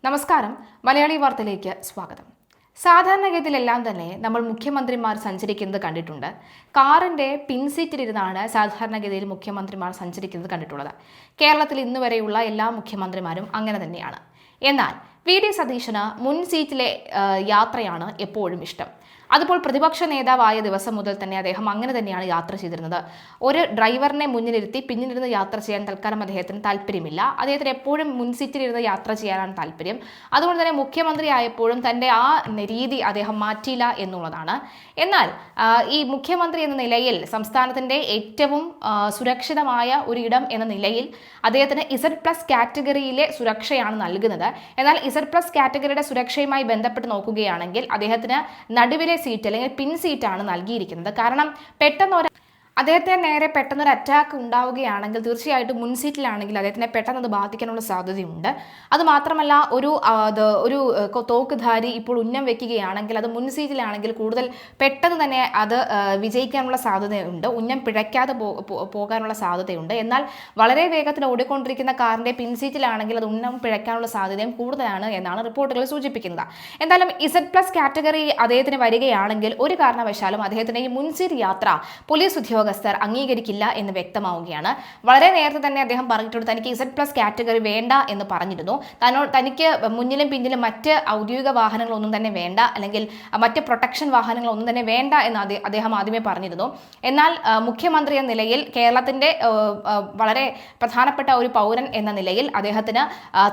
നമസ്കാരം. മലയാളി വാർത്തയിലേക്ക് സ്വാഗതം. സാധാരണഗതിയിലെല്ലാം തന്നെ നമ്മൾ മുഖ്യമന്ത്രിമാർ സഞ്ചരിക്കുന്നത് കണ്ടിട്ടുണ്ട്. കാറിൻ്റെ പിൻസീറ്റിലിരുന്നാണ് സാധാരണഗതിയിൽ മുഖ്യമന്ത്രിമാർ സഞ്ചരിക്കുന്നത് കണ്ടിട്ടുള്ളത്. കേരളത്തിൽ ഇന്ന് വരെയുള്ള എല്ലാ മുഖ്യമന്ത്രിമാരും അങ്ങനെ തന്നെയാണ്. എന്നാൽ വി ഡി സതീശന് മുൻ സീറ്റിലെ യാത്രയാണ് എപ്പോഴും ഇഷ്ടം. അതുപോലെ പ്രതിപക്ഷ നേതാവായ ദിവസം മുതൽ തന്നെ അദ്ദേഹം അങ്ങനെ തന്നെയാണ് യാത്ര ചെയ്തിരുന്നത്. ഒരു ഡ്രൈവറിനെ മുന്നിലിരുത്തി പിന്നിലിരുന്ന് യാത്ര ചെയ്യാൻ തൽക്കാലം അദ്ദേഹത്തിന് താല്പര്യമില്ല. അദ്ദേഹത്തിന് എപ്പോഴും മുൻസീറ്റിലിരുന്ന് യാത്ര ചെയ്യാനാണ് താല്പര്യം. അതുകൊണ്ട് തന്നെ മുഖ്യമന്ത്രി ആയപ്പോഴും തൻ്റെ ആ രീതി അദ്ദേഹം മാറ്റിയില്ല എന്നുള്ളതാണ്. എന്നാൽ ഈ മുഖ്യമന്ത്രി എന്ന നിലയിൽ സംസ്ഥാനത്തിൻ്റെ ഏറ്റവും സുരക്ഷിതമായ ഒരു ഇടം എന്ന നിലയിൽ അദ്ദേഹത്തിന് Z+ കാറ്റഗറിയിലെ സുരക്ഷയാണ് നൽകുന്നത്. എന്നാൽ Z+ കാറ്റഗറിയുടെ സുരക്ഷയുമായി ബന്ധപ്പെട്ട് നോക്കുകയാണെങ്കിൽ അദ്ദേഹത്തിന് നടുവിലെ സീറ്റ് അല്ലെങ്കിൽ പിൻ സീറ്റാണ് നൽകിയിരിക്കുന്നത്. കാരണം അദ്ദേഹത്തിന് നേരെ പെട്ടെന്നൊരു അറ്റാക്ക് ഉണ്ടാവുകയാണെങ്കിൽ തീർച്ചയായിട്ടും മുൻ സീറ്റിലാണെങ്കിൽ അദ്ദേഹത്തിനെ പെട്ടെന്ന് അത് ബാധിക്കാനുള്ള സാധ്യതയുണ്ട്. അതുമാത്രമല്ല ഒരു തോക്കുധാരി ഇപ്പോൾ ഉന്നം വെക്കുകയാണെങ്കിൽ അത് മുൻ സീറ്റിലാണെങ്കിൽ കൂടുതൽ പെട്ടെന്ന് തന്നെ അത് വിജയിക്കാനുള്ള സാധ്യതയുണ്ട്. ഉന്നം പിഴയ്ക്കാതെ പോകാനുള്ള സാധ്യതയുണ്ട്. എന്നാൽ വളരെ വേഗത്തിൽ ഓടിക്കൊണ്ടിരിക്കുന്ന കാറിൻ്റെ പിൻ സീറ്റിലാണെങ്കിൽ അത് ഉന്നം പിഴയ്ക്കാനുള്ള സാധ്യതയും കൂടുതലാണ് എന്നാണ് റിപ്പോർട്ടുകൾ സൂചിപ്പിക്കുന്നത്. എന്തായാലും Z+ കാറ്റഗറി അദ്ദേഹത്തിന് വരികയാണെങ്കിൽ ഒരു കാരണവശാലും അദ്ദേഹത്തിൻ്റെ ഈ മുൻ സീറ്റ് യാത്ര പോലീസ് ഉദ്യോഗസ്ഥർ അംഗീകരിക്കില്ല എന്ന് വ്യക്തമാവുകയാണ്. വളരെ നേരത്തെ തന്നെ അദ്ദേഹം പറഞ്ഞിട്ടുണ്ട് തനിക്ക് Z+ കാറ്റഗറി വേണ്ട എന്ന് പറഞ്ഞിരുന്നു. തനിക്ക് മുന്നിലും പിന്നിലും മറ്റ് ഔദ്യോഗിക വാഹനങ്ങളൊന്നും തന്നെ വേണ്ട, അല്ലെങ്കിൽ മറ്റ് പ്രൊട്ടക്ഷൻ വാഹനങ്ങളൊന്നും തന്നെ വേണ്ട എന്ന് അദ്ദേഹം ആദ്യമേ പറഞ്ഞിരുന്നു. എന്നാൽ മുഖ്യമന്ത്രി എന്ന നിലയിൽ കേരളത്തിൻ്റെ വളരെ പ്രധാനപ്പെട്ട ഒരു പൗരൻ എന്ന നിലയിൽ അദ്ദേഹത്തിന്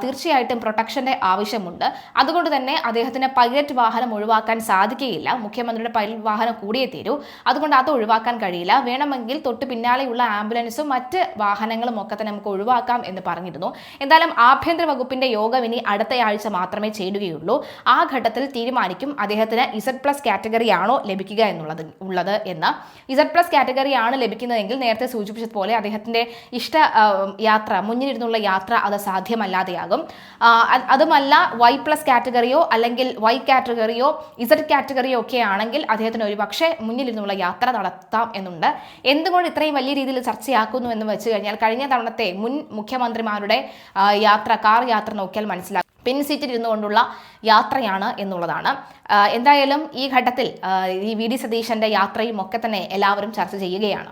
തീർച്ചയായിട്ടും പ്രൊട്ടക്ഷൻ്റെ ആവശ്യമുണ്ട്. അതുകൊണ്ട് തന്നെ അദ്ദേഹത്തിന് പൈലറ്റ് വാഹനം ഒഴിവാക്കാൻ സാധിക്കുകയില്ല. മുഖ്യമന്ത്രിയുടെ പൈലറ്റ് വാഹനം കൂടിയേ തീരൂ. അതുകൊണ്ട് അത് ഒഴിവാക്കാൻ കഴിയില്ല. വേണമെങ്കിൽ തൊട്ട് പിന്നാലെയുള്ള ആംബുലൻസും മറ്റ് വാഹനങ്ങളും ഒക്കെ തന്നെ നമുക്ക് ഒഴിവാക്കാം എന്ന് പറഞ്ഞിരുന്നു. എന്തായാലും ആഭ്യന്തര വകുപ്പിന്റെ യോഗം ഇനി അടുത്തയാഴ്ച മാത്രമേ ചേരുകയുള്ളൂ. ആ ഘട്ടത്തിൽ തീരുമാനിക്കും അദ്ദേഹത്തിന് Z+ കാറ്റഗറി ആണോ ലഭിക്കുക ഉള്ളത് എന്ന്. Z+ കാറ്റഗറി ആണ് ലഭിക്കുന്നതെങ്കിൽ നേരത്തെ സൂചിപ്പിച്ചതുപോലെ അദ്ദേഹത്തിന്റെ ഇഷ്ട യാത്ര, മുന്നിലിരുന്നുള്ള യാത്ര അത് സാധ്യമല്ലാതെയാകും. അതുമല്ല Y+ കാറ്റഗറിയോ അല്ലെങ്കിൽ Y കാറ്റഗറിയോ Z കാറ്റഗറിയോ ഒക്കെ ആണെങ്കിൽ അദ്ദേഹത്തിന് ഒരു പക്ഷേ മുന്നിലിരുന്നുള്ള യാത്ര നടത്താം എന്നുണ്ട്. എന്തുകൊണ്ട് ഇത്രയും വലിയ രീതിയിൽ ചർച്ചയാക്കുന്നു എന്ന് വെച്ച് കഴിഞ്ഞാൽ കഴിഞ്ഞ തവണത്തെ മുൻ മുഖ്യമന്ത്രിമാരുടെ കാർ യാത്ര നോക്കിയാൽ മനസ്സിലാക്കും പിൻ സീറ്റിൽ ഇരുന്നുകൊണ്ടുള്ള യാത്രയാണ് എന്നുള്ളതാണ്. എന്തായാലും ഈ ഘട്ടത്തിൽ ഈ വി ഡി സതീശന്റെ യാത്രയും ഒക്കെ തന്നെ എല്ലാവരും ചർച്ച ചെയ്യുകയാണ്.